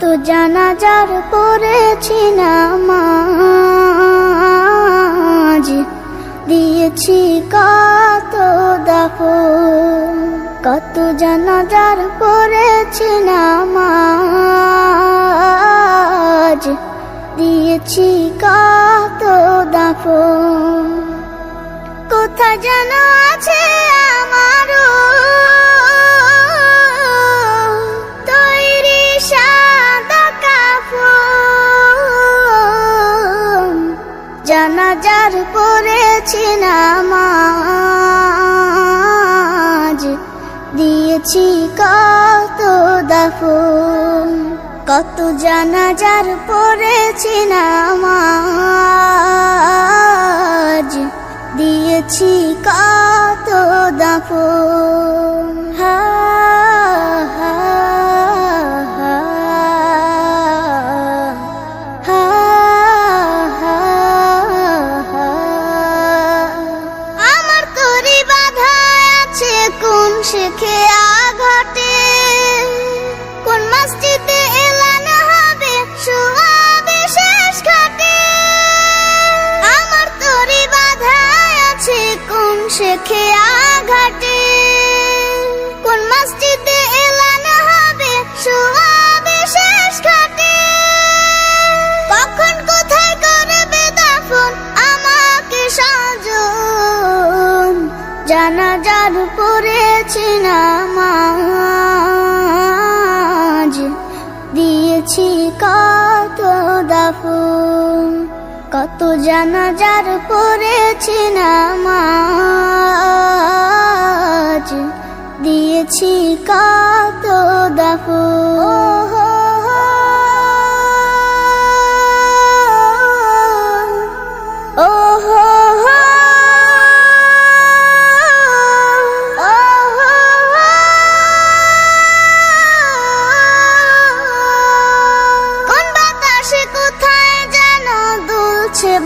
কত জানাজার পড়েছি নামাজ, দিয়েছি কত দাফন। কত জানাজার পড়েছি নামাজ, দিয়েছি কত দাফন। কোথা যেন আছে আমারও তৈরি সাদা কাফন। জানাজার পড়েছি নামাজ, দিয়েছি কত দাফন। কত জানাজার পড়েছি নামাজ, দিয়েছি কত দাফন। আমার তরি বাধা আছে কোন শেখে আঘাটে, কোন মসজিদে এলান হবে শোয়াবে শেষ ঘাটে। আমার তরি বাধা আছে কোন শেখে আঘাটে, কোন মসজিদে এলান হবে শোয়াবে শেষ ঘাটে। কখন কোথায় করবে দাফন আমাকে সাজন। জানাজার পড়েছি নামাজ, দিয়েছি কত দাফন। কত জানাজার পড়েছি নামাজ, দিয়েছি কত দাফন।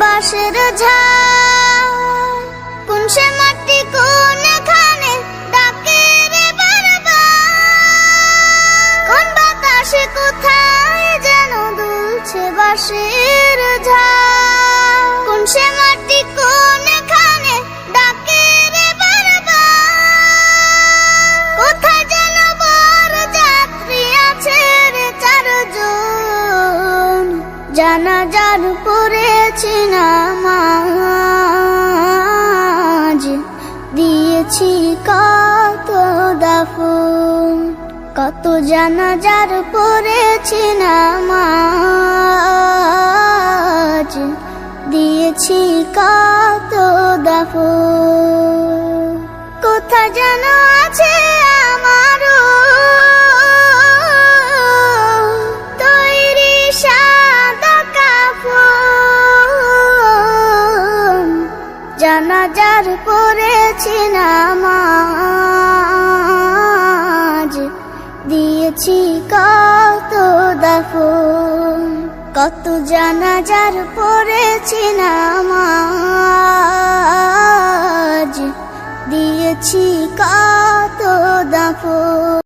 বাঁশের ঝাড় কোন সে মাটি কোনখানে ডাকে রে বারবার। কোন বাতাসে কোথায় যেন দুলছে বাঁশের ঝাড়, কোন সে মাটি কোনখানে ডাকে রে বারবার। কোথায় যেন বর যাত্রী আছে রে চারজন। জানাজার পড়েছি নামাজ, দিয়েছি কত দাফন। কত জানাজার পড়েছি নামাজ, দিয়েছি কত দাফন। কোথা যেন আছে আমারও তৈরি সাদা কাফন। জানাজার পড়েছি নামাজ, দিয়েছি কত দাফন। কত জানাজার পড়েছি নামাজ, দিয়েছি কত দাফন।